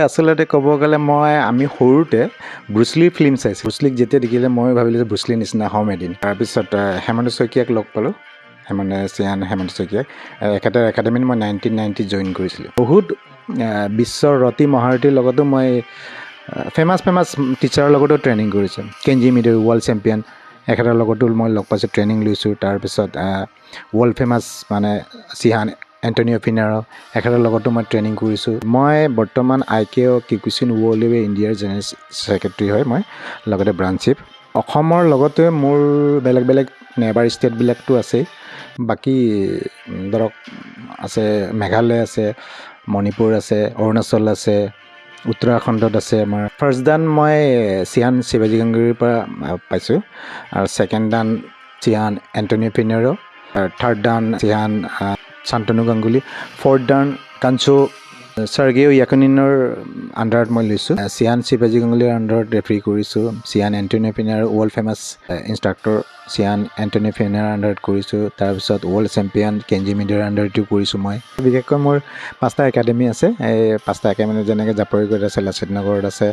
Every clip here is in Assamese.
আচলতে ক'ব গ'লে আমি সৰুতে ব্ৰুচলি ফিল্ম চাইছিলোঁ। ব্ৰুচলিক যেতিয়া দেখিলে মই ভাবিলোঁ যে ব্ৰুচলিৰ নিচিনা হ'ম এদিন। তাৰপিছত হেমন্ত শইকীয়াক লগ পালোঁ, হেমন্ত শইকীয়াক। একেটাৰ একাডেমীত মই 1990 জইন কৰিছিলোঁ। বহুত বিশ্বৰ ৰতি মহাৰথীৰ লগতো মই ফেমাছ টিচাৰৰ লগতো ট্ৰেইনিং কৰিছোঁ। কেঞ্জি মিডৰ ৱৰ্ল্ড চেম্পিয়ন এখেতৰ লগতো মই লগ পাইছোঁ, ট্ৰেইনিং লৈছোঁ। তাৰপিছত ৱৰ্ল্ড ফেমাছ চিহান এণ্টনিঅ' ফিনাৰো এখেতৰ লগতো মই ট্ৰেইনিং কৰিছোঁ। মই বৰ্তমান IKO কিকুচিন ৱৰ্ল্ডৱে ইণ্ডিয়াৰ জেনেৰেল ছেক্ৰেটাৰী হয় মই, লগতে ব্ৰাঞ্চ চিফ। অসমৰ লগতে মোৰ বেলেগ নেবাৰ ষ্টেটবিলাকতো আছেই। বাকী ধৰক আছে মেঘালয় আছে, মণিপুৰ আছে, অৰুণাচল আছে, উত্তৰাখণ্ডত আছে। আমাৰ ফাৰ্ষ্ট ডান মই চিহান শিৱাজী গংগুলীৰ পৰা পাইছোঁ, আৰু second dan shihan Antonio' Finaro, third dan shihan Shantanu Ganguly, fourth dan Kancho Sergio য়াকুনিনৰ আণ্ডাৰত মই লৈছোঁ। চিহান শিৱাজী গংগুলীৰ আণ্ডাৰত ৰেফাৰী কৰিছোঁ। Shihan Antonio' Finaro world famous instructor shihan Antonio' ফিনাৰৰ আণ্ডাৰত কৰিছোঁ। তাৰপিছত ৱৰ্ল্ড চেম্পিয়ন কেঞ্জি মিডৰ আণ্ডাৰতো কৰিছোঁ মই। বিশেষকৈ মোৰ 5টা একাডেমি আছে। এই 5টা একাডেমি যেনেকৈ জাপৰিগুৰিত আছে, লাচিত নগৰত আছে,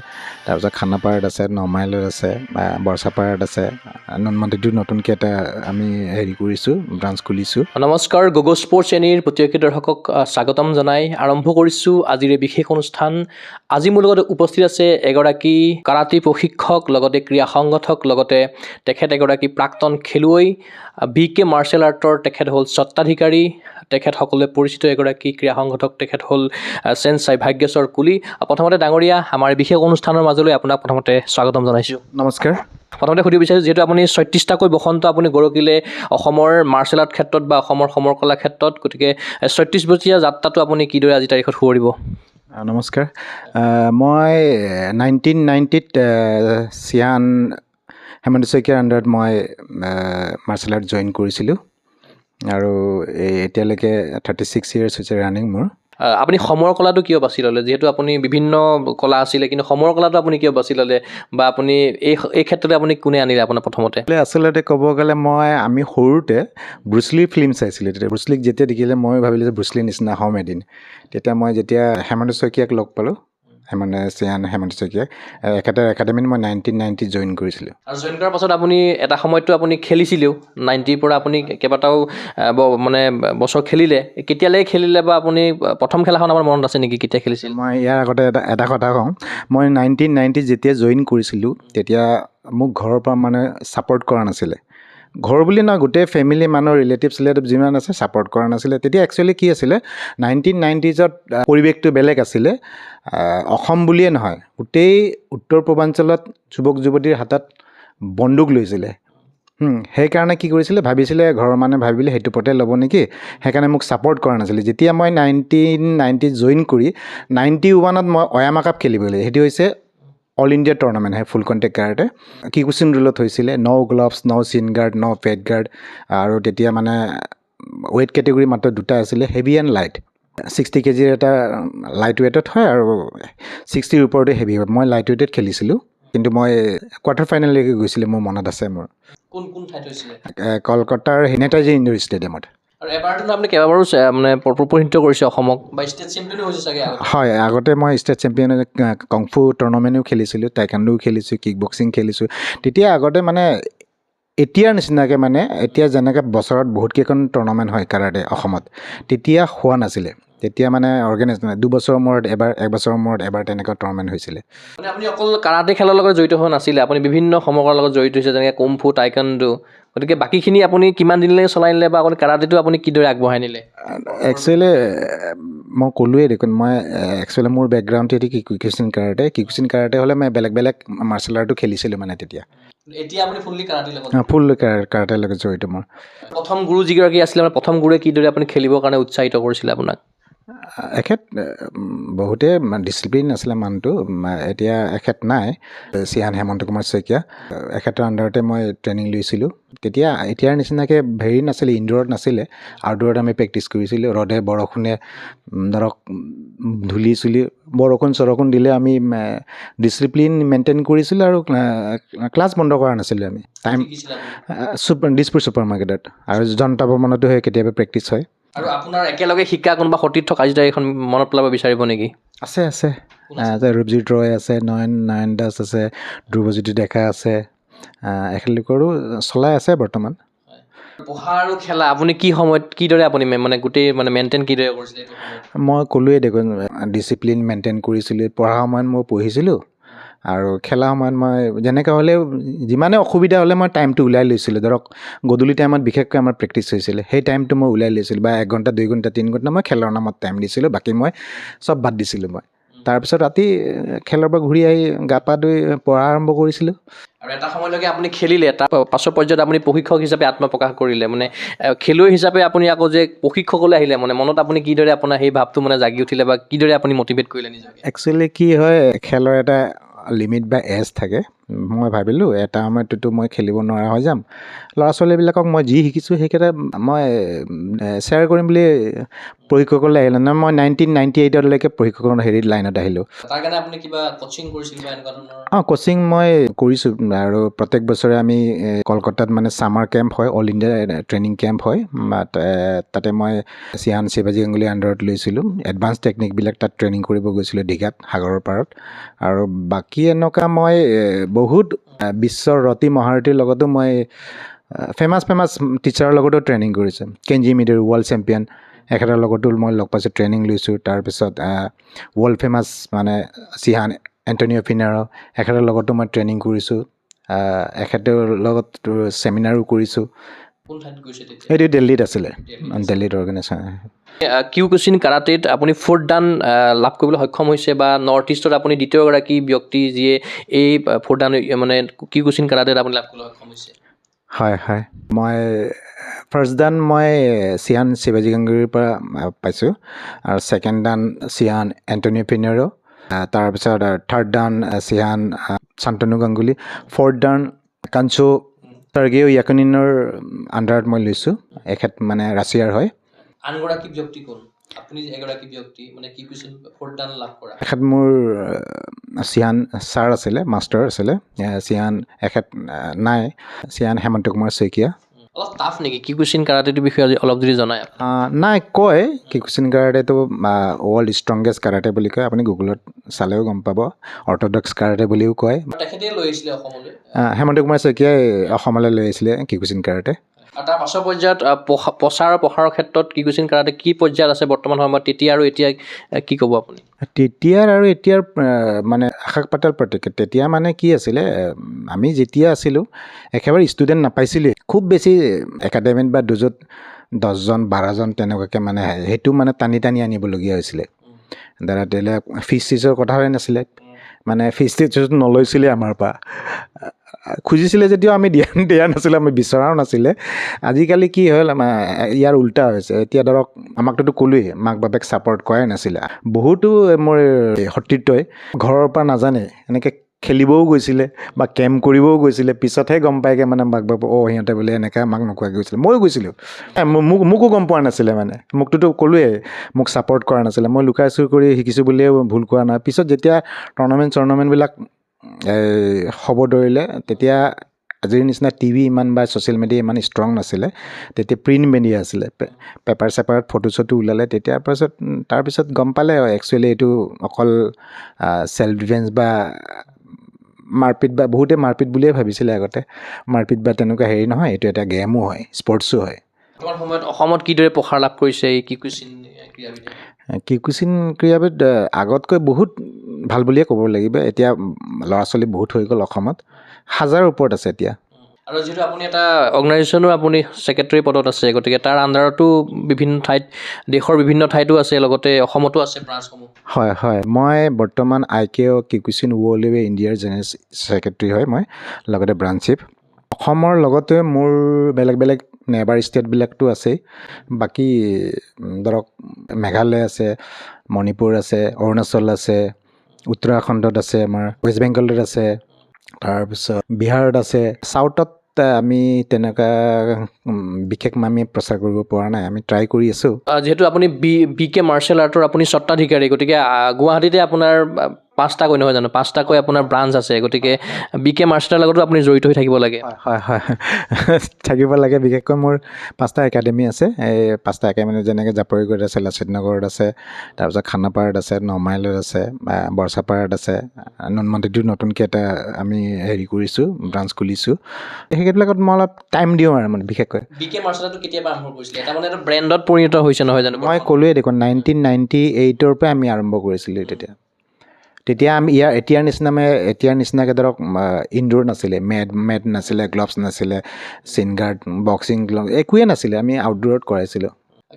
তাৰপিছত খানাপাৰাত আছে, 9 মাইলত আছে, বৰচাপাৰাত আছে। নুনমাটিতো নতুনকৈ এটা আমি কৰিছোঁ, ব্ৰাঞ্চ খুলিছোঁ। নমস্কাৰ, গগো স্পৰ্টছ শ্ৰেণীৰ প্ৰতিযোগী দৰ্শকক স্বাগতম জনাই আৰম্ভ কৰিছোঁ আজিৰ এই বিশেষ অনুষ্ঠান। আজি মোৰ লগত উপস্থিত আছে এগৰাকী কাৰাটে প্ৰশিক্ষক, লগতে ক্ৰীড়া সংগঠক, লগতে তেখেত এগৰাকী প্ৰাক্তন খেলুৱৈ, BK মাৰ্চেল আৰ্টৰ তেখেত হ'ল স্বত্বাধিকাৰী, তেখেত সকলোৱে পৰিচিত এগৰাকী ক্ৰীড়া সংগঠক, তেখেত হ'ল চেনচাই ভাগ্যশ্বৰ কুলি। প্ৰথমতে ডাঙৰীয়া, আমাৰ বিশেষ অনুষ্ঠানৰ মাজলৈ আপোনাক প্ৰথমতে স্বাগতম জনাইছোঁ। নমস্কাৰ। প্ৰথমতে সুধিব বিচাৰিছোঁ, যিহেতু আপুনি 36টাকৈ বসন্ত আপুনি গঢ়কিলে অসমৰ মাৰ্চেল আৰ্ট ক্ষেত্ৰত বা অসমৰ সমৰ কলা ক্ষেত্ৰত, গতিকে 36 বছৰীয়া যাত্ৰাটো আপুনি কিদৰে আজি তাৰিখত সোঁৱৰিব? নমস্কাৰ। মই 1990ত চিহান হেমন্ত শইকীয়াৰ আণ্ডাৰত মই মাৰ্চেল আৰ্ট জইন কৰিছিলোঁ, আৰু এতিয়ালৈকে 36 ইয়াৰ্ছ হৈছে ৰানিং মোৰ। আপুনি সমৰ কলাটো কিয় বাছি ল'লে? যিহেতু আপুনি বিভিন্ন কলা আছিলে, কিন্তু সমৰ কলাটো আপুনি কিয় বাছি ল'লে, বা আপুনি এই ক্ষেত্ৰতে আপুনি কোনে আনিলে আপোনাৰ প্ৰথমতে? আচলতে ক'ব গ'লে আমি সৰুতে ব্ৰুচলিৰ ফিল্ম চাইছিলোঁ। তেতিয়া ব্ৰুচলিক যেতিয়া দেখিলে মই ভাবিলোঁ যে ব্ৰুচলিৰ নিচিনা হ'ম এদিন। তেতিয়া মই যেতিয়া হেমন্ত শইকীয়াক লগ পালোঁ, হেমন্ত শইকীয়াক, একেটাৰ একাডেমীত মই 1990 জইন কৰিছিলোঁ। আৰু জইন কৰাৰ পাছত আপুনি এটা সময়ততো আপুনি খেলিছিলেও, 90ৰ পৰা আপুনি কেইবাটাও বছৰ খেলিলে। কেতিয়ালৈ খেলিলে, বা আপুনি প্ৰথম খেলাখন আমাৰ মনত আছে নেকি, কেতিয়া খেলিছিল? মই ইয়াৰ আগতে এটা কথা কওঁ। মই 1990 যেতিয়া জইন কৰিছিলোঁ, তেতিয়া মোক ঘৰৰ পৰা ছাপৰ্ট কৰা নাছিলে। ঘৰ বুলি নহয়, গোটেই ফেমিলি মানুহ, ৰিলেটিভ যিমান আছে ছাপৰ্ট কৰা নাছিলে। তেতিয়া একচুৱেলি কি আছিলে, 1990sত পৰিৱেশটো বেলেগ আছিলে। অসম বুলিয়ে নহয়, গোটেই উত্তৰ পূৰ্বাঞ্চলত যুৱক যুৱতীৰ হাতত বন্দুক লৈছিলে। সেইকাৰণে কি কৰিছিলে, ভাবিছিলে ঘৰৰ মানুহে ভাবিলে সেইটো পথে ল'ব নেকি, সেইকাৰণে মোক ছাপৰ্ট কৰা নাছিলে। যেতিয়া মই 1990 জইন কৰি 91ত মই অয়ামা কাপ খেলিব লাগে, সেইটো হৈছে অল ইণ্ডিয়া টুৰ্ণামেণ্ট হয়, ফুল কণ্টেক্ট কাৰাটে। কিকুচিন ৰুলত হৈছিলে, ন গ্লভছ, ন চিন গাৰ্ড, ন পেড গাৰ্ড, আৰু তেতিয়া ৱেইট কেটেগৰী মাত্ৰ 2টা আছিলে, হেভি এণ্ড লাইট। 60 কেজিৰ এটা লাইট ৱেইটত হয়, আৰু 60ৰ ওপৰতে হেভি হয়। মই লাইট ৱেইটত খেলিছিলোঁ, কিন্তু মই কোৱাৰ্টাৰ ফাইনেললৈকে গৈছিলোঁ, মোৰ মনত আছে। মোৰ কোন ঠাইত হৈছিলে? কলকাতাৰ নেতাজী ইণ্ডোৰ ষ্টেডিয়ামত। আৰু এবাৰতো আপুনি কেইবাবাৰো প্ৰতিনিধিত্ব কৰিছে অসমক, বা ষ্টেট চেম্পিয়নো হৈছে চাগে? হয়, আগতে মই ষ্টেট চেম্পিয়ন, কংফু টুৰ্ণামেণ্টো খেলিছিলোঁ, টাইকাণ্ডোও খেলিছোঁ, কিক বক্সিং খেলিছোঁ। তেতিয়া আগতে এতিয়াৰ নিচিনাকৈ এতিয়া যেনেকৈ বছৰত বহুতকেইখন টুৰ্ণামেণ্ট হয় কাৰাটে অসমত, তেতিয়া হোৱা নাছিলে। তেতিয়া অৰ্গেনাইজ নহয়, 2 বছৰৰ মূৰত এবাৰ, 1 বছৰৰ মূৰত এবাৰ তেনেকুৱা টুৰ্ণামেণ্ট হৈছিলে। আপুনি অকল কাৰাটে খেলৰ লগত জড়িত হোৱা নাছিলে, আপুনি বিভিন্ন সমগ্ৰৰ লগত জড়িত হৈছে, যেনেকৈ কুমফু, টাইকাণ্ডো। গতিকে বাকীখিনি আপুনি কিমান দিনলৈকে চলাই নিলে, বা আপুনি কাৰাটেটো আপুনি কিদৰে আগবঢ়াই নিলে? একচুৱেলি মই ক'লোৱেই দেখোন, একচুৱেলি মোৰ বেকগ্ৰাউণ্ডটো এটি কিকুচিন কাৰাটে হ'লে মই বেলেগ মাৰ্চেল আৰ্টো খেলিছিলোঁ তেতিয়া। এতিয়া আপুনি ফুল্লি কাৰাটেৰ লগত? ফুল কাৰাটেৰ লগত জড়িত মোৰ। প্ৰথম গুৰু যিগৰাকী আছিলে, প্ৰথম গুৰুৱে কিদৰে আপুনি খেলিবৰ কাৰণে উৎসাহিত কৰিছিলে আপোনাক? এখেত বহুতে ডিচিপ্লিন আছিলে মানুহটো, এতিয়া এখেত নাই, চিহান হেমন্ত কুমাৰ শইকীয়া। এখেতৰ আণ্ডাৰতে মই ট্ৰেইনিং লৈছিলোঁ। তেতিয়া এতিয়াৰ নিচিনাকৈ হেৰি নাছিলে, ইনডোৰত নাছিলে, আউটডোৰত আমি প্ৰেক্টিছ কৰিছিলোঁ। ৰ'দে বৰষুণে ধৰক ধূলি চুলি, বৰষুণ দিলে আমি ডিচিপ্লিন মেইনটেইন কৰিছিলোঁ, আৰু ক্লাছ বন্ধ কৰা নাছিলোঁ আমি। দিছপুৰ ছুপাৰ মাৰ্কেটত, আৰু জনতা ভৱনতো কেতিয়াবা প্ৰেক্টিছ হয়। আৰু আপোনাৰ একেলগে শিকা কোনোবা সতীৰ্থ কাজিদাৰ এখন মনত পেলাব বিচাৰিব নেকি? আছে আছে ৰূপজিত ৰয় আছে, নয়ন দাস আছে, ধ্ৰুৱজ্যোতি ডেকা আছে, এখেতলোকৰো চলাই আছে বৰ্তমান। পঢ়া আৰু খেলা আপুনি কি সময়ত কিদৰে আপুনি মানে গোটেই মানে মেইনটেইন কিদৰে কৰিছিলে এইটো সময়ত? মই ক'লোৱে দেখোন ডিচিপ্লিন মেইনটেইন কৰিছিলোঁ। পঢ়া সময়ত মই পঢ়িছিলোঁ আৰু খেলা সময়ত মই যেনেকৈ হ'লেও যিমানে অসুবিধা হ'লে মই টাইমটো ওলাই লৈছিলোঁ। ধৰক গধূলি টাইমত বিশেষকৈ আমাৰ প্ৰেক্টিছ হৈছিলে, সেই টাইমটো মই ওলাই লৈছিলোঁ, বা 1 ঘণ্টা 2 ঘণ্টা 3 ঘণ্টা মই খেলৰ নামত টাইম দিছিলোঁ, বাকী মই চব বাদ দিছিলোঁ মই। তাৰপিছত ৰাতি খেলৰ পৰা ঘূৰি আহি গা পা ধুই পঢ়া আৰম্ভ কৰিছিলোঁ। আৰু এটা সময়লৈকে আপুনি খেলিলে, তাৰ পাছৰ পৰ্যায়ত আপুনি প্ৰশিক্ষক হিচাপে আত্মপ্ৰকাশ কৰিলে, মানে খেলুৱৈ হিচাপে আপুনি আকৌ যে প্ৰশিক্ষকলৈ আহিলে, মানে মনত আপুনি কিদৰে আপোনাৰ সেই ভাৱটো মানে জাগি উঠিলে বা কিদৰে আপুনি মটিভেট কৰিলে নিজকে? একচুৱেলি কি হয়, খেলৰ এটা লিমিট বা এজ থাকে। মই ভাবিলোঁ এটা সময়ততো মই খেলিব নোৱাৰা হৈ যাম, ল'ৰা ছোৱালীবিলাকক মই যি শিকিছোঁ সেইকেইটা মই শ্বেয়াৰ কৰিম বুলি প্ৰশিক্ষকলৈ আহিলোঁ। মই 1998লৈকে প্ৰশিক্ষকৰ লাইনত আহিলোঁ। তাৰ কাৰণে আপুনি কিবা কোচিং কৰিছিল বা এনেকুৱা ধৰণৰ? কোচিং মই কৰিছোঁ, আৰু প্ৰত্যেক বছৰে আমি কলকাতাত মানে ছামাৰ কেম্প হয়, অল ইণ্ডিয়া ট্ৰেইনিং কেম্প হয়। তাতে মই চিয়ান শিৱাজী গাংগুলী আণ্ডাৰত লৈছিলোঁ। এডভান্স টেকনিকবিলাক তাত ট্ৰেইনিং কৰিব গৈছিলোঁ দীঘাত, সাগৰৰ পাৰত। আৰু বাকী এনেকুৱা মই বহুত বিশ্বৰ ৰতি মহাৰথীৰ লগতো মই ফেমাছ টিচাৰৰ লগতো ট্ৰেইনিং কৰিছোঁ। কেঞ্জি মিডৰ ৱৰ্ল্ড চেম্পিয়ন, এখেতৰ লগতো মই লগ পাইছোঁ, ট্ৰেইনিং লৈছোঁ। তাৰপিছত ৱৰ্ল্ড ফেমাছ মানে চিহান এণ্টনিঅ' ফিনাৰো, এখেতৰ লগতো মই ট্ৰেইনিং কৰিছোঁ। এখেতৰ লগত ছেমিনাৰো কৰিছোঁ। কোন ঠাইত গৈছে তেতিয়া? এইটো দিল্লীত আছিলে, দিল্লীত অৰ্গেনাইজেশ্যন। কিউকুশ্বিন কাৰাটেত আপুনি 4th ডান লাভ কৰিবলৈ সক্ষম হৈছে, বা নৰ্থ ইষ্টত আপুনি দ্বিতীয়গৰাকী ব্যক্তি যিয়ে এই 4th ডান মানে কিউকুশ্বিন কাৰাটেত আপুনি লাভ কৰিবলৈ সক্ষম হৈছে। হয়, মই ফাৰ্ষ্ট ডান মই চিয়ান শিৱাজী গাংগুলীৰ পৰা পাইছোঁ, আৰু ছেকেণ্ড ডান চিয়ান এণ্টনিঅ' ফিনাৰো, তাৰপিছত 3rd ডান চিয়ান শান্তনু গাংগুলী, 4th ডান কাঞ্চো চাৰ্গেও য়াকুনিনৰ আণ্ডাৰত মই লৈছোঁ। এখেত মানে ৰাছিয়াৰ হয়। আনগৰাকী ব্যক্তি কোন? আপুনি এগৰাকী ব্যক্তি মানে কিউকুশ্বিন 4th ডান লাভ কৰা। এখেত মোৰ চিয়ান ছাৰ আছিলে, মাষ্টাৰ আছিলে। চিয়ান এখেত নাই, চিয়ান হেমন্ত কুমাৰ শইকীয়া। অলপ টাফ নেকি কিউকুশ্বিন কাৰাটেটোৰ বিষয়ে অলপ যদি জনায়? নাই, কয় কিউকুশ্বিন কাৰাটেটো ৱৰ্ল্ড ষ্ট্ৰংগেষ্ট কাৰাটে বুলি কয়। আপুনি গুগলত চালেও গম পাব। অৰ্থডক্স কাৰাটে বুলিও কয়। তেখেতে লৈ আহিছিলে অসমলৈ। হেমন্ত কুমাৰ শইকীয়াই অসমলৈ লৈ আহিছিলে কিউকুশ্বিন কাৰাটে। আৰু তাৰ পাছৰ পৰ্যায়ত প্ৰচাৰ আৰু প্ৰসাৰৰ ক্ষেত্ৰত কিউকুশ্বিন কাৰাটে কি পৰ্যায়ত আছে বৰ্তমান সময়ত, তেতিয়া আৰু এতিয়া কি ক'ব আপুনি? তেতিয়াৰ আৰু এতিয়াৰ মানে আকাশ পাতাল পাৰ্থক্য। তেতিয়া মানে কি আছিলে, আমি যেতিয়া আছিলোঁ একেবাৰে ষ্টুডেণ্ট নাপাইছিলোঁৱেই। খুব বেছি একাডেমিত বা ডোজত 10জন 12জন তেনেকুৱাকৈ মানে সেইটো মানে টানি আনিবলগীয়া হৈছিলে। তেতিয়াহ'লে ফিজৰ কথাই নাছিলে, মানে ফিজ নলৈছিলে আমাৰ পৰা। খুজিছিলে যদিও আমি দিয়া নাছিলোঁ, আমি বিচৰাও নাছিলে। আজিকালি কি হ'ল, আমাৰ ইয়াৰ উল্টা হৈছে। এতিয়া ধৰক আমাকতো ক'লোৱেই, মাক বাপেক ছাপৰ্ট কৰাই নাছিলে। বহুতো মোৰ সতীৰ্থই ঘৰৰ পৰা নাজানে এনেকৈ খেলিবও গৈছিলে বা কেম্প কৰিবও গৈছিলে, পিছতহে গম পায়গৈ মানে মাক বাপেক, সিহঁতে বোলে এনেকৈ আমাক নোকোৱাকৈ গৈছিলে। ময়ো গৈছিলোঁ, মোকো গম পোৱা নাছিলে, মানে মোকটোতো ক'লোৱেই, মোক ছাপৰ্ট কৰা নাছিলে। মই লুকাই চুৰ কৰি শিকিছোঁ বুলিয়ে ভুল কৰা নাই। পিছত যেতিয়া টুৰ্ণামেণ্টবিলাক হ'ব ধৰিলে, তেতিয়া আজিৰ নিচিনা টিভি ইমান বা ছ'চিয়েল মিডিয়া ইমান ষ্ট্ৰং নাছিলে। তেতিয়া প্ৰিণ্ট মিডিয়া আছিলে, পেপাৰ চেপাৰত ফটো চটো ওলালে। তাৰপিছত গম পালে একচুৱেলি এইটো অকল ছেল্ফ ডিফেন্স বা মাৰপিট, বা বহুতে মাৰপিট বুলিয়ে ভাবিছিলে আগতে। মাৰপিট বা তেনেকুৱা হেৰি নহয়, এইটো এটা গেমো হয়, স্পৰ্টছো হয়। বৰ্তমান সময়ত অসমত কিদৰে প্ৰসাৰ লাভ কৰিছে এই কিউকুশ্বিন ক্ৰীড়াবিধ? কিউকুশ্বিন ক্ৰীড়াবিধ আগতকৈ বহুত ভাল বুলিয়ে ক'ব লাগিব। এতিয়া ল'ৰা ছোৱালী বহুত হৈ গ'ল অসমত, 1000ৰ ওপৰত আছে এতিয়া। আৰু যিহেতু আপুনি এটা অৰ্গেনাইজেশ্যনৰ আপুনি ছেক্ৰেটাৰী পদত আছে, গতিকে তাৰ আণ্ডাৰতো বিভিন্ন ঠাইত, দেশৰ বিভিন্ন ঠাইতো আছে, লগতে অসমতো আছে ব্ৰাঞ্চসমূহ। হয়, মই বৰ্তমান IKO কিউকুশ্বিন ৱৰ্ল্ড ইণ্ডিয়াৰ জেনেৰেল ছেক্ৰেটাৰী হয় মই, লগতে ব্ৰাঞ্চ চিফ। অসমৰ লগতে মোৰ বেলেগ নেবাৰ ষ্টেটবিলাকতো আছেই। বাকী ধৰক মেঘালয় আছে, মণিপুৰ আছে, অৰুণাচল আছে, উত্তৰাখণ্ডত আছে, আমাৰ ৱেষ্ট বেংগলত আছে, তাৰপিছত বিহাৰত আছে। ছাউথত আমি তেনেকুৱা বিশেষ আমি প্ৰচাৰ কৰিব পৰা নাই, আমি ট্ৰাই কৰি আছোঁ। যিহেতু আপুনি BK মাৰ্চেল আৰ্টৰ আপুনি স্বত্বাধিকাৰী, গতিকে গুৱাহাটীতে আপোনাৰ 5টাকৈ নহয় জানো 5টাকৈ আপোনাৰ ব্ৰাঞ্চ আছে গতিকে BK মাৰ্চেলৰ লগতো আপুনি জড়িত হৈ থাকিব লাগে হয় হয় থাকিব লাগে বিশেষকৈ মোৰ 5টা একাডেমি আছে এই 5টা একাডেমি যেনেকৈ জাপৰিগুৰিত আছে লাচিত নগৰত আছে তাৰপিছত খানাপাৰাত আছে 9 মাইলত আছে বৰচাপাৰাত আছে নুনমাটিতো নতুনকৈ এটা আমি হেৰি কৰিছোঁ ব্ৰাঞ্চ খুলিছোঁ সেইবিলাকত মই অলপ টাইম দিওঁ আৰু মানে বিশেষকৈ BK মাৰ্চেলটো কেতিয়াবা আৰম্ভ কৰিছিলে এটা মানে এটা ব্ৰেণ্ডত পৰিণত হৈছে নহয় জানো মই ক'লোৱে দেখোন 1998ৰ পৰা আমি আৰম্ভ কৰিছিলোঁ তেতিয়া আমি এতিয়াৰ নিচিনাকৈ ধৰক ইনডোৰ নাছিলে মেট নাছিলে গ্লভছ নাছিলে চিনগাৰ্ড বক্সিং গ্লভ একোৱে নাছিলে আমি আউটডোৰত কৰাইছিলোঁ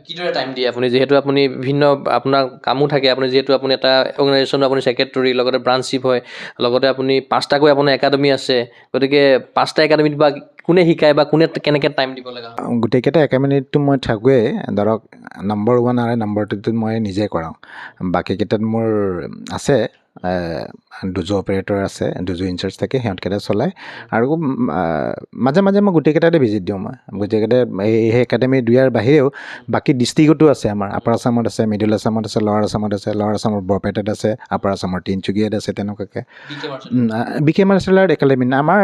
কিদৰে টাইম দিয়ে আপুনি যিহেতু আপুনি বিভিন্ন আপোনাৰ কামো থাকে আপুনি যিহেতু আপুনি এটা অৰ্গেনাইজেশ্যনৰ আপুনি ছেক্ৰেটৰী লগতে ব্ৰাঞ্চ চিফ হয় লগতে আপুনি 5টাকৈ আপোনাৰ একাডেমি আছে গতিকে 5টা একাডেমিত বা কোনে শিকায় বা কোনে কেনেকৈ টাইম দিব লগা গোটেইকেইটা একাডেমিটো মই থাকোৱেই ধৰক নম্বৰ 1 আৰু নম্বৰ 2টোত মই নিজে কৰাওঁ বাকীকেইটাত মোৰ আছে দুজো অপাৰেটৰ আছে দুজো ইনচাৰ্জ থাকে সিহঁতকেইটা চলায় আৰু মাজে মাজে মই গোটেইকেইটাতে ভিজিট দিওঁ মই গোটেইকেইটা সেই একাডেমি দুয়াৰ বাহিৰেও বাকী ডিষ্ট্ৰিক্টতো আছে আমাৰ আপাৰ আছামত আছে মিডল আছামত আছে লৱাৰ আছামত আছে লৱাৰ আছামৰ বৰপেটাত আছে আপাৰ আছামৰ তিনিচুকীয়াত আছে তেনেকুৱাকৈ BK মাৰ্চেল আৰ্ট একাডেমি আমাৰ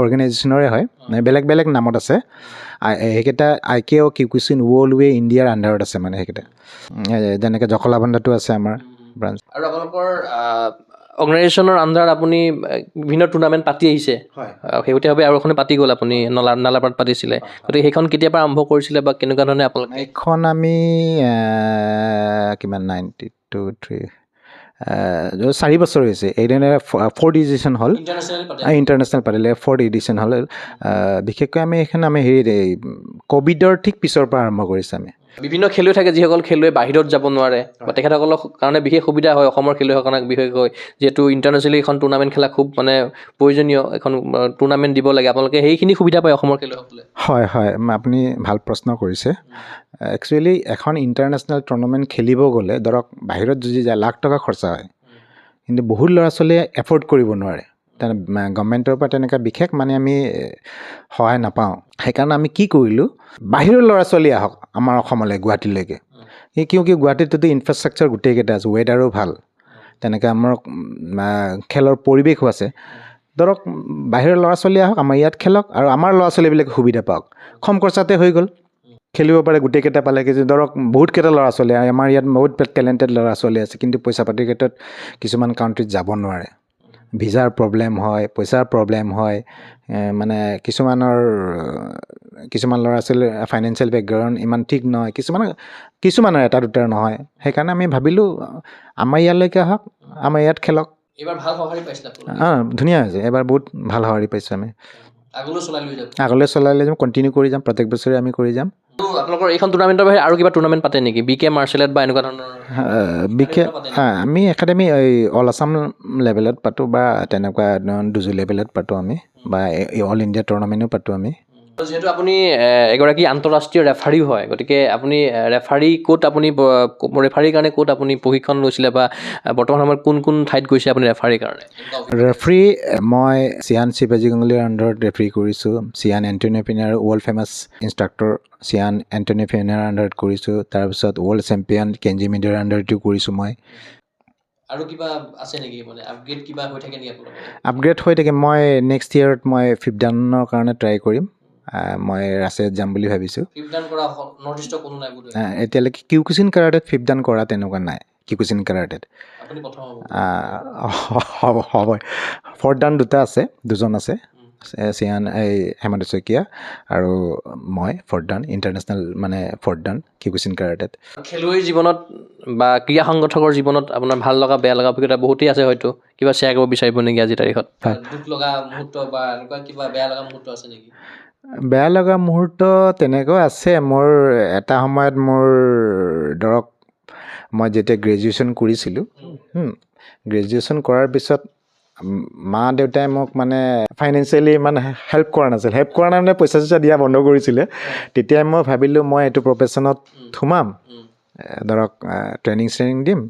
অৰ্গেনাইজেশ্যনৰে হয় বেলেগ বেলেগ নামত আছে সেইকেইটা IKO কিউকুচিন ৱৰ্ল্ড ইণ্ডিয়াৰ আণ্ডাৰত আছে মানে সেইকেইটা যেনেকৈ জখলাবন্ধাটো আছে আমাৰ ব্ৰাঞ্চ আৰু আপোনালোকৰ অৰ্গেনাইজেশ্যনৰ আণ্ডাৰত আপুনি বিভিন্ন টুৰ্ণামেণ্ট পাতি আহিছে শেহতীয়াভাৱে আৰু এখনে পাতি গ'ল আপুনি নালাপাৰাত পাতিছিলে গতিকে সেইখন কেতিয়াবা আৰম্ভ কৰিছিলে বা কেনেকুৱা ধৰণে আপোনালোকে এইখন আমি কিমান 92 4 বছৰ হৈছে এইদৰে 4th এডিশ্যন হ'ল ইণ্টাৰনেশ্যনেল পাতিলে 4th এডিশ্যন হ'ল বিশেষকৈ আমি এইখন আমি ক'ভিডৰ ঠিক পিছৰ পৰা আৰম্ভ কৰিছোঁ আমি বিভিন্ন খেলুৱৈ থাকে যিসকল খেলুৱৈ বাহিৰত যাব নোৱাৰে বা তেখেতসকলৰ কাৰণে বিশেষ সুবিধা হয় অসমৰ খেলুৱৈসকলক বিশেষকৈ যিহেতু ইণ্টাৰনেশ্যনেলি এখন টুৰ্ণামেণ্ট খেলা খুব মানে প্ৰয়োজনীয় এখন টুৰ্ণামেণ্ট দিব লাগে আপোনালোকে সেইখিনি সুবিধা পায় অসমৰ খেলুৱৈসকলে হয় হয় আপুনি ভাল প্ৰশ্ন কৰিছে একচুৱেলি এখন ইণ্টাৰনেশ্যনেল টুৰ্ণামেণ্ট খেলিব গ'লে ধৰক বাহিৰত যদি যায় লাখ টকা খৰচা হয় কিন্তু বহুত ল'ৰা ছোৱালীয়ে এফৰ্ড কৰিব নোৱাৰে গভৰ্ণমেণ্টৰ পৰা তেনেকুৱা বিশেষ মানে আমি সহায় নাপাওঁ সেইকাৰণে আমি কি কৰিলোঁ বাহিৰৰ ল'ৰা ছোৱালী আহক আমাৰ অসমলৈ গুৱাহাটীলৈকে কিয় গুৱাহাটীততো ইনফ্ৰাষ্ট্ৰাকচাৰ গোটেইকেইটা আছে ৱেডাৰো ভাল তেনেকৈ আমাৰ খেলৰ পৰিৱেশো আছে ধৰক বাহিৰৰ ল'ৰা ছোৱালী আহক আমাৰ ইয়াত খেলক আৰু আমাৰ ল'ৰা ছোৱালীবিলাকে সুবিধা পাওক কম খৰচাতে হৈ গ'ল খেলিব পাৰে গোটেইকেইটা পালে কিন্তু ধৰক বহুতকেইটা ল'ৰা ছোৱালী আমাৰ ইয়াত বহুত টেলেণ্টেড ল'ৰা ছোৱালী আছে কিন্তু পইচা পাতিৰ ক্ষেত্ৰত কিছুমান কাউণ্ট্ৰিত যাব নোৱাৰে ভিজাৰ প্ৰব্লেম হয় পইচাৰ প্ৰব্লেম হয় মানে কিছুমান ল'ৰা ছোৱালীৰ ফাইনেন্সিয়েল বেকগ্ৰাউণ্ড ইমান ঠিক নহয় কিছুমানৰ এটা দুটাৰ নহয় সেইকাৰণে আমি ভাবিলোঁ আমাৰ ইয়ালৈকে আহক আমাৰ ইয়াত খেলক এইবাৰ ভাল সঁহাৰি পাইছিলে ধুনীয়া হৈছে এবাৰ বহুত ভাল সঁহাৰি পাইছোঁ আমি আগলৈ চলাই লৈ যাম কণ্টিনিউ কৰি যাম প্ৰত্যেক বছৰে আমি কৰি যাম আপোনালোকৰ এইখন টুৰ্ণামেণ্টৰ বাহিৰে আৰু কিবা টুৰ্ণামেণ্ট পাতে নেকি BK মাৰ্চেল আৰ্ট বা এনেকুৱা ধৰণৰ আমি একাডেমি অল আছাম লেভেলত পাতোঁ বা তেনেকুৱা দুজো লেভেলত পাতোঁ আমি বা অল ইণ্ডিয়া টুৰ্ণামেণ্টো পাতোঁ আমি যিহেতু আপুনি এগৰাকী আন্তঃৰাষ্ট্ৰীয় ৰেফাৰীও হয় গতিকে আপুনি ৰেফাৰীৰ কাৰণে ক'ত আপুনি প্ৰশিক্ষণ লৈছিলে বা বৰ্তমান সময়ত কোন ঠাইত গৈছে আপুনি ৰেফাৰীৰ কাৰণে ৰেফাৰী মই চিয়ান শিৱাজী গাংগুলীৰ আণ্ডাৰত ৰেফাৰী কৰিছোঁ shihan Antonio Finaro world famous instructor shihan Antonio Finaro আণ্ডাৰত কৰিছোঁ তাৰপিছত ৱৰ্ল্ড চেম্পিয়ন কেঞ্জি মিডিয়াৰ আণ্ডাৰতো কৰিছোঁ মই আৰু কিবা আছে নেকি মানে আপগ্ৰেড কিবা হৈ থাকে নেকি আপোনালোকৰ আপগ্ৰেড হৈ থাকে মই নেক্সট ইয়েৰত মই 5th ডানৰ কাৰণে ট্ৰাই কৰিম মই ৰাছিয়াত যাম বুলি ভাবিছোঁ এতিয়ালৈকে কিউকুচিন কাৰাটেত 5th ডান কৰা তেনেকুৱা নাই কিউকুচিন কাৰাটেত হ'ব 4th ডান দুজন আছে চিয়ান হেমন্ত শইকীয়া আৰু মই 4th ডান ইণ্টাৰনেশ্যনেল মানে 4th ডান কিউকুচিন কাৰাটেত খেলুৱৈৰ জীৱনত বা ক্ৰীড়া সংগঠকৰ জীৱনত আপোনাৰ ভাল লগা বেয়া লগা অভিজ্ঞতা বহুতেই আছে হয়তো কিবা শ্বেয়াৰ কৰিব বিচাৰিব নেকি আজিৰ তাৰিখত দুখ লগা মুহূৰ্ত বা এনেকুৱা কিবা বেয়া লগা মুহূৰ্ত আছে নেকি বেয়া লগা মুহূৰ্ত তেনেকৈ আছে মোৰ এটা সময়ত মোৰ ধৰক মই যেতিয়া গ্ৰেজুৱেশ্যন কৰিছিলোঁ গ্ৰেজুৱেশ্যন কৰাৰ পিছত মা দেউতাই মোক মানে ফাইনেন্সিয়েলি মানে হেল্প কৰা নাছিল মানে পইচা চইচা দিয়া বন্ধ কৰিছিলে তেতিয়াই মই ভাবিলোঁ মই এইটো প্ৰফেশ্যনত সোমাম ধৰক ট্ৰেইনিং দিম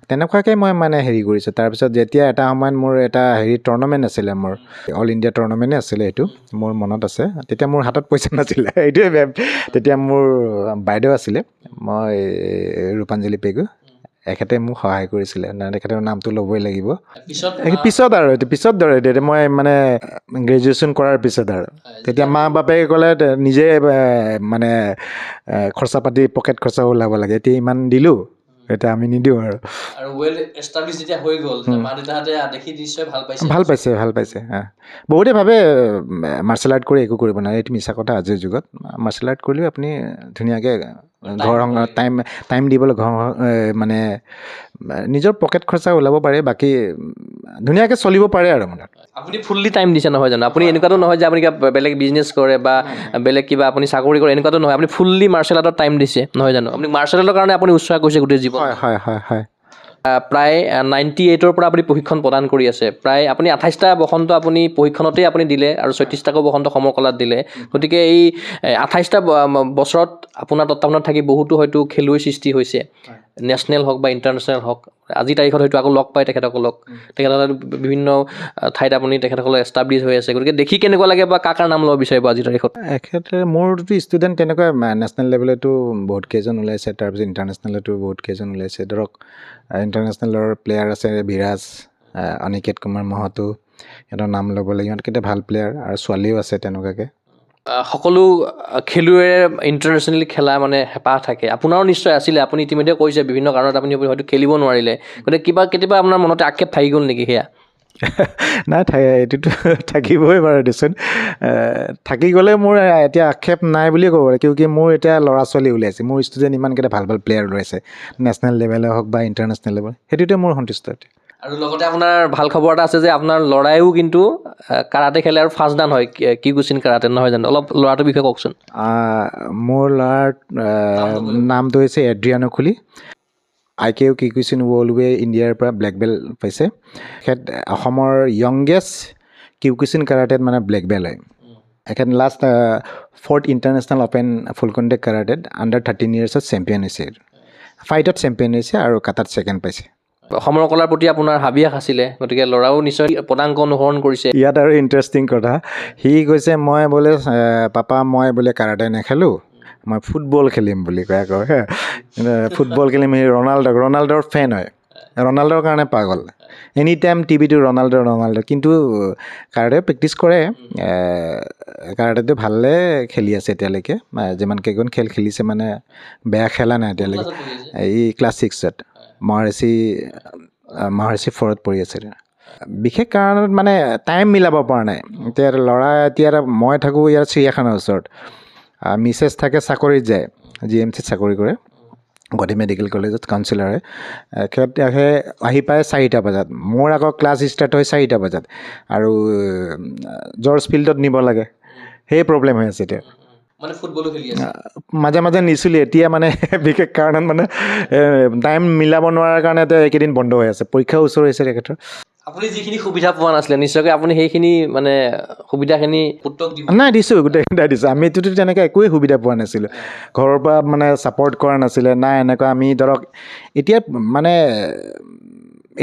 তেনেকুৱাকৈ মই মানে হেৰি কৰিছোঁ তাৰপিছত যেতিয়া এটা সময়ত মোৰ এটা টুৰ্ণামেণ্ট আছিলে মোৰ অল ইণ্ডিয়া টুৰ্ণামেণ্টেই আছিলে এইটো মোৰ মনত আছে তেতিয়া মোৰ হাতত পইচা নাছিলে এইটোৱে তেতিয়া মোৰ বাইদেউ আছিলে মই ৰূপাঞ্জলি পেগু এখেতে মোক সহায় কৰিছিলে তেখেতৰ নামটো ল'বই লাগিব পিছত পিছত আৰু এইটো পিছত ধৰে এতিয়া মই মানে গ্ৰেজুৱেশ্যন কৰাৰ পিছত আৰু তেতিয়া মা বাপেকে ক'লে নিজে মানে খৰচা পাতি পকেট খৰচা ওলাব লাগে এতিয়া ইমান দিলোঁ এতিয়া আমি নিদিওঁ আৰু ৱেল এষ্টাব্লিছ যেতিয়া হৈ গ'ল মা দেউতাহঁতে দেখি নিশ্চয় ভাল পাইছে ভাল পাইছে বহুতে ভাবে মাৰ্চেল আৰ্ট কৰি একো কৰিব নোৱাৰে এইটো মিছা কথা আজিৰ যুগত মাৰ্চেল আৰ্ট কৰিলেও আপুনি ধুনীয়াকৈ ঘৰ টাইম দিবলৈ ঘৰ মানে নিজৰ পকেট খৰচা ওলাব পাৰে বাকী ধুনীয়াকৈ চলিব পাৰে আৰু মানে আপুনি ফুল্লি টাইম দিছে নহয় জানো আপুনি এনেকুৱাতো নহয় যে আপুনি কিবা বেলেগ বিজনেছ কৰে বা বেলেগ কিবা আপুনি চাকৰি কৰে এনেকুৱাতো নহয় আপুনি ফুল্লি মাৰ্চেল আৰ্টত টাইম দিছে নহয় জানো আপুনি মাৰ্চেল আৰ্টৰ কাৰণে আপুনি উৎসাহ কৰিছে গোটেই জীৱন হয় প্ৰায় 98ৰ পৰা আপুনি প্ৰশিক্ষণ প্ৰদান কৰি আছে প্ৰায় আপুনি 28টা বসন্ত আপুনি প্ৰশিক্ষণতেই আপুনি দিলে আৰু 36টাকো বসন্ত সমৰকলাত দিলে গতিকে এই 28টা বছৰত আপোনাৰ তত্ত্বাৱধানত থাকি বহুতো হয়তো খেলুৱৈ সৃষ্টি হৈছে নেশ্যনেল হওক বা ইণ্টাৰনেশ্যনেল হওক আজিৰ তাৰিখত হয়তো আকৌ লগ পায় তেখেতসকলক বিভিন্ন ঠাইত আপুনি তেখেতসকলক এষ্টাব্লিছ হৈ আছে গতিকে দেখি কেনেকুৱা লাগে বা কাৰ নাম ল'ব বিচাৰিব আজিৰ তাৰিখত এখেতে মোৰতো ষ্টুডেণ্ট তেনেকুৱা নেশ্যনেল লেভেলতো বহুত কেইজন ওলাইছে তাৰপিছত ইণ্টাৰনেশ্যনেলতো বহুত কেইজন ওলাইছে ধৰক ইণ্টাৰনেশ্যনেলৰ প্লেয়াৰ আছে বিৰাজ অনিকেত কুমাৰ মহতো সিহঁতৰ নাম ল'ব লাগে ইহঁতকেইটা ভাল প্লেয়াৰ আৰু ছোৱালীও আছে তেনেকুৱাকৈ সকলো খেলুৱৈৰে ইণ্টাৰনেশ্যনেলি খেলা মানে হেঁপাহ থাকে আপোনাৰো নিশ্চয় আছিলে আপুনি ইতিমধ্যে কৈছে বিভিন্ন কাৰণত আপুনি হয়তো খেলিব নোৱাৰিলে গতিকে কেতিয়াবা আপোনাৰ মনতে আক্ষেপ থাকি গ'ল নেকি সেয়া নাই এইটোতো থাকিবই বাৰু দেচোন থাকি গ'লে মোৰ এতিয়া আক্ষেপ নাই বুলিয়ে ক'ব পাৰে কিয় মোৰ এতিয়া ল'ৰা ছোৱালী ওলাইছে মোৰ ষ্টুডেণ্ট ইমানকেইটা ভাল প্লেয়াৰ ওলাইছে নেশ্যনেল লেভেলে হওক বা ইণ্টাৰনেশ্যনেল লেভেল সেইটোতে মোৰ সন্তুষ্ট আৰু লগতে আপোনাৰ ভাল খবৰ এটা আছে যে আপোনাৰ ল'ৰাইও কিন্তু কাৰাটে খেলে আৰু ফাৰ্ষ্ট ডান হয় কিকুচিন কাৰাটে নহয় জানো অলপ ল'ৰাটোৰ বিষয়ে কওকচোন মোৰ ল'ৰাৰ নামটো হৈছে এড্ৰিয়ানো খুলি IKU কিকুচিন ৱৰ্ল্ডৱে ইণ্ডিয়াৰ পৰা ব্লেক বেল্ট পাইছে তেখেত অসমৰ য়ংগেষ্ট কিকুচিন কাৰাটেত মানে ব্লেক বেল্ট হয় এখেত লাষ্ট 4th ইণ্টাৰনেশ্যনেল অপেন ফুল কণ্টেক্ট কাৰাটেত আণ্ডাৰ 13 ইয়াৰ্ছত চেম্পিয়ন হৈছে ফাইটত চেম্পিয়ন হৈছে আৰু কাটাত ছেকেণ্ড পাইছে অসমৰ কলাৰ প্ৰতি আপোনাৰ হাবিয়াস আছিলে গতিকে ল'ৰাও নিশ্চয় পদাংক অনুসৰণ কৰিছে ইয়াত আৰু ইণ্টাৰেষ্টিং কথা সি কৈছে মই বোলে পাপা মই বোলে কাৰাটে নেখেলোঁ মই ফুটবল খেলিম বুলি কয় ফুটবল খেলিম সি ৰনাল্ডৰ ফেন হয় ৰনাল্ডৰ কাৰণে পাগল এনি টাইম টিভিটো ৰনাল্ডো কিন্তু কাৰাটে প্ৰেক্টিছ কৰে কাৰাটেটো ভালে খেলি আছে এতিয়ালৈকে যিমান কেইখন খেল খেলিছে মানে বেয়া খেলা নাই এতিয়ালৈকে এই ক্লাছ 6ত মহাৰিষি 4ত পঢ়ি আছে বিশেষ কাৰণত মানে টাইম মিলাব পৰা নাই এতিয়া ল'ৰা এতিয়া মই থাকোঁ ইয়াৰ চিৰিয়াখানাৰ ওচৰত মিছেছ থাকে চাকৰিত যায় GMCত চাকৰি কৰে গুৱাহাটী মেডিকেল কলেজত কাউন্সিলাৰে সিহঁতে আহি পায় 4টা বজাত মোৰ আকৌ ক্লাছ ষ্টাৰ্ট হয় 4টা বজাত আৰু জৰ্জ ফিল্ডত নিব লাগে সেই প্ৰব্লেম হৈ আছে এতিয়া মানে ফুটবলো খেলি আছে মাজে নিছিলোঁ এতিয়া মানে বিশেষ কাৰণত মানে টাইম মিলাব নোৱাৰাৰ কাৰণে এতিয়া এইকেইদিন বন্ধ হৈ আছে পৰীক্ষাও ওচৰ হৈছে তেখেতৰ আপুনি যিখিনি সুবিধা পোৱা নাছিলে নিশ্চয়কৈ আপুনি সেইখিনি মানে সুবিধাখিনি পুত্ৰক দিব নাই দিছোঁ গোটেইকেইটা দিছোঁ আমিতো তেনেকৈ একোৱেই সুবিধা পোৱা নাছিলোঁ ঘৰৰ পৰা মানে ছাপৰ্ট কৰা নাছিলে নাই এনেকুৱা আমি ধৰক এতিয়া মানে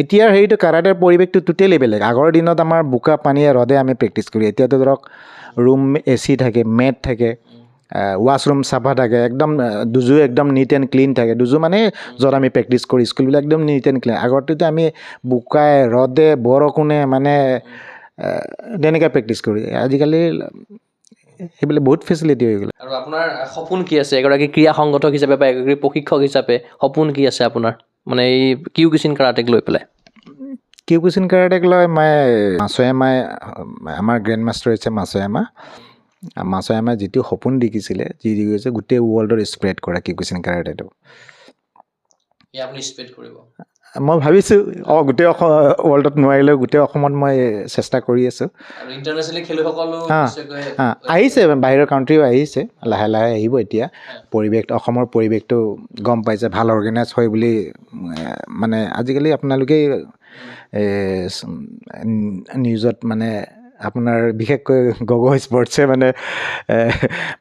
এতিয়াৰ হেৰিটো কাৰাটেৰ পৰিৱেশটো টোটেলি বেলেগ আগৰ দিনত আমাৰ বোকা পানীয়ে ৰ'দে আমি প্ৰেক্টিছ কৰি এতিয়াতো ধৰক ৰুম AC থাকে মেট থাকে ৱাছৰুম চাফা থাকে একদম দুজো একদম নিট এণ্ড ক্লিন থাকে দুজো মানে য'ত আমি প্ৰেক্টিছ কৰি স্কুলবিলাক একদম নিট এণ্ড ক্লিন আগতেতো আমি বোকাই ৰ'দে বৰষুণে মানে তেনেকৈ প্ৰেক্টিছ কৰি আজিকালি সেইবিলাক বহুত ফেচিলিটি হৈ গ'ল আৰু আপোনাৰ সপোন কি আছে এগৰাকী ক্ৰীড়া সংগঠক হিচাপে বা এগৰাকী প্ৰশিক্ষক হিচাপে সপোন কি আছে আপোনাৰ মানে এই কিকুচিন কাৰাটেক লৈ পেলাই কিকুচিন কাৰাটেক লৈ মই মাছয়ামাই আমাৰ গ্ৰেণ্ড মাষ্টাৰ হৈছে মাছয়ামাই যিটো সপোন দেখিছিলে যি কৈছে গোটেই ৱৰ্ল্ডত স্প্ৰেড কৰা কিকুচিন কাৰাটেটো আপুনি স্প্ৰেড কৰিব মই ভাবিছোঁ গোটেই ৱৰ্ল্ডত নোৱাৰিলেও গোটেই অসমত মই চেষ্টা কৰি আছোঁ আৰু ইণ্টাৰনেশ্যনেল খেলুৱৈসকলো আহিছে বাহিৰৰ কাউণ্ট্ৰিও আহিছে লাহে আহিব এতিয়া অসমৰ পৰিৱেশটো গম পাইছে ভাল অৰ্গেনাইজ হয় বুলি মানে আজিকালি আপোনালোকেই নিউজত মানে আপোনাৰ বিশেষকৈ গগৈ স্পৰ্টছে মানে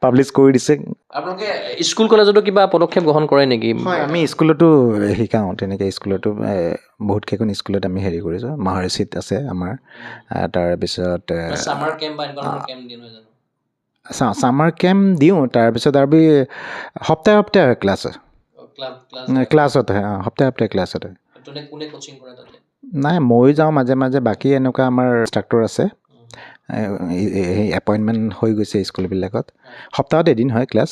পাব্লিছ কৰি দিছে আপোনালোকে স্কুল কলেজতো কিবা পদক্ষেপ গ্ৰহণ কৰে নেকি হয় আমি স্কুলতো শিকাওঁ তেনেকৈ স্কুলতো বহুতকেইখন স্কুলত আমি হেৰি কৰিছোঁ মহাৰিষিত আছে আমাৰ তাৰপিছত ছামাৰ কেম্প দিওঁ তাৰপিছত আৰু সপ্তাহে ক্লাছ ক্লাছত হয়, সপ্তাহে সপ্তাহে ক্লাছত হয়। কোনে কোচিং কৰে তাতে? নাই, ময়ো যাওঁ মাজে মাজে, বাকী এনেকুৱা আমাৰ ইনষ্ট্ৰাক্টৰ আছে, এপইণ্টমেণ্ট হৈ গৈছে স্কুলবিলাকত। সপ্তাহত এদিন হয় ক্লাছ।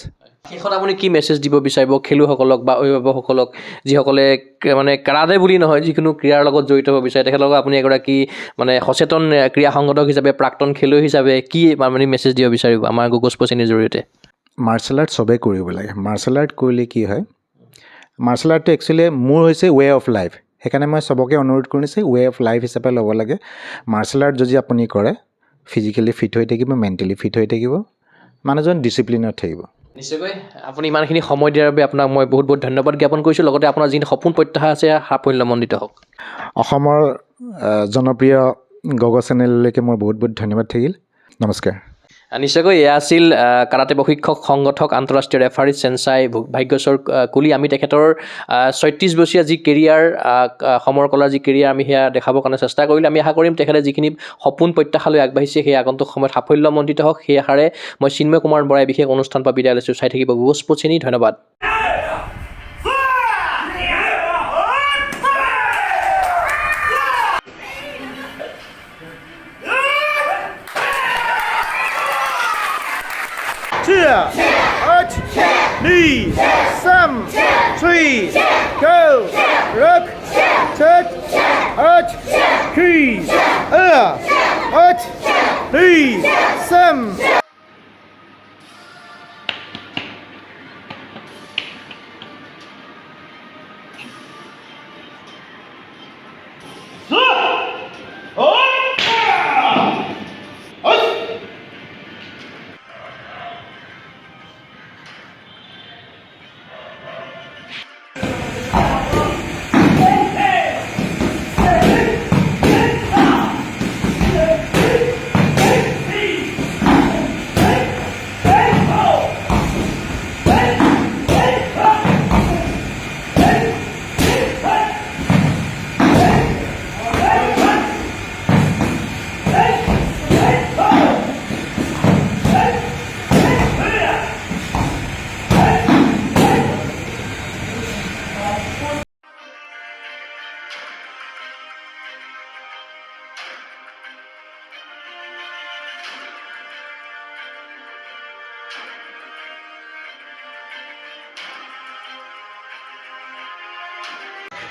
শেষত আপুনি কি মেছেজ দিব বিচাৰিব খেলুৱৈসকলক বা অভিভাৱকসকলক, যিসকলে মানে কাৰাটে বুলি নহয়, যিকোনো ক্ৰীড়াৰ লগত জড়িত হ'ব বিচাৰে, তেখেতলোকক আপুনি এগৰাকী মানে সচেতন ক্ৰীড়া সংগঠক হিচাপে, প্ৰাক্তন খেলুৱৈ হিচাপে কি আপুনি মেছেজ দিব বিচাৰিব আমাৰ গগৈ স্পৰ্টছ চেনেলৰ জৰিয়তে? মাৰ্চেল আৰ্ট চবেই কৰিব লাগে। মাৰ্চেল আৰ্ট কৰিলে কি হয়, মাৰ্চেল আৰ্টটো একচুৱেলি মোৰ হৈছে ৱে অফ লাইফ। সেইকাৰণে মই চবকে অনুৰোধ কৰিছোঁ ৱে অফ লাইফ হিচাপে ল'ব লাগে। মাৰ্চেল আৰ্ট যদি আপুনি কৰে, ফিজিকেলি ফিট হৈ থাকিব, মেণ্টেলি ফিট হৈ থাকিব, মানুহজন ডিচিপ্লিনত থাকিব। নিশ্চয়কৈ আপুনি ইমানখিনি সময় দিয়াৰ বাবে আপোনাক মই বহুত বহুত ধন্যবাদ জ্ঞাপন কৰিছোঁ। লগতে আপোনাৰ যি সপোন প্ৰত্যাশা আছে সাফল্যমণ্ডিত হওক। অসমৰ জনপ্ৰিয় গগৈ চেনেললৈকে মোৰ বহুত বহুত ধন্যবাদ থাকিল। নমস্কাৰ। নিশ্চয়কৈ এয়া আছিল কাৰাটে প্ৰশিক্ষক, সংগঠক, আন্তঃৰাষ্ট্ৰীয় ৰেফাৰী চেনচাই ভাগ্যশ্বৰ কুলি। আমি তেখেতৰ 36 বছৰীয়া যি কেৰিয়াৰ, সমৰ কলাৰ যি কেৰিয়াৰ, আমি সেয়া দেখাবৰ কাৰণে চেষ্টা কৰিলোঁ। আমি আশা কৰিম তেখেতে যিখিনি সপোন প্ৰত্যাশা লৈ আগবাঢ়িছে সেই আগন্তুক সময়ত সাফল্যমণ্ডিত হওক। সেই আশাৰে মই চিন্ময় কুমাৰ বৰাই বিশেষ অনুষ্ঠান পৰা বিদায় লৈছোঁ। চাই থাকিব গগৈ স্পৰ্টছ চেনেল। ধন্যবাদ। Arch, knee, some, three, go, rock, touch, arch, key, arch, knee, some.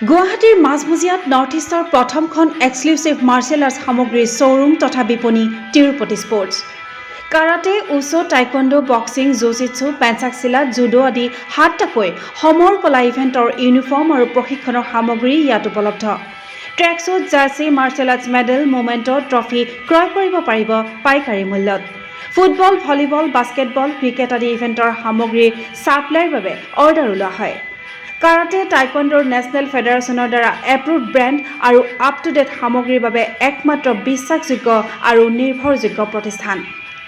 গুৱাহাটীৰ মাজমজিয়াত নৰ্থ ইষ্টৰ প্ৰথমখন এক্সক্লুচিভ মাৰ্চেল আৰ্টছ সামগ্ৰীৰ শ্ব'ৰুম তথা বিপণী Tirupati sports. Karate, wushu, taekwondo, boxing, jujitsu, pencak silat, judo আদি 7টাকৈ সমৰ কলা ইভেণ্টৰ ইউনিফৰ্ম আৰু প্ৰশিক্ষণৰ সামগ্ৰী ইয়াত উপলব্ধ। Tracksuit, jersey, martial arts medal, memento, trophy ক্ৰয় কৰিব পাৰিব পাইকাৰী মূল্যত। ফুটবল, ভলীবল, বাস্কেটবল, ক্ৰিকেট আদি ইভেণ্টৰ সামগ্ৰীৰ ছাপ্লাইৰ বাবে অৰ্ডাৰো লোৱা হয়। কাৰাটে, টাইকোৱাণ্ডোৰ নেশ্যনেল ফেডাৰেশ্যনৰ দ্বাৰা এপ্ৰুভড ব্ৰেণ্ড আৰু আপ টু ডেট সামগ্ৰীৰ বাবে একমাত্ৰ বিশ্বাসযোগ্য আৰু নিৰ্ভৰযোগ্য প্ৰতিষ্ঠান।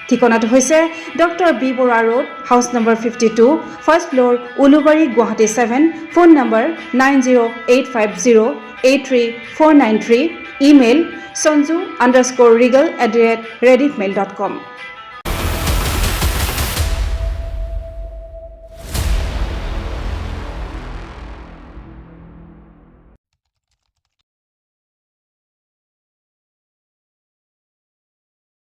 ঠিকনাটো হৈছে doctor B Barua road, house number 52, first floor, Ulubari, Guwahati 7। Phone number 9085083493। Email sanju_regal@rediffmail.com।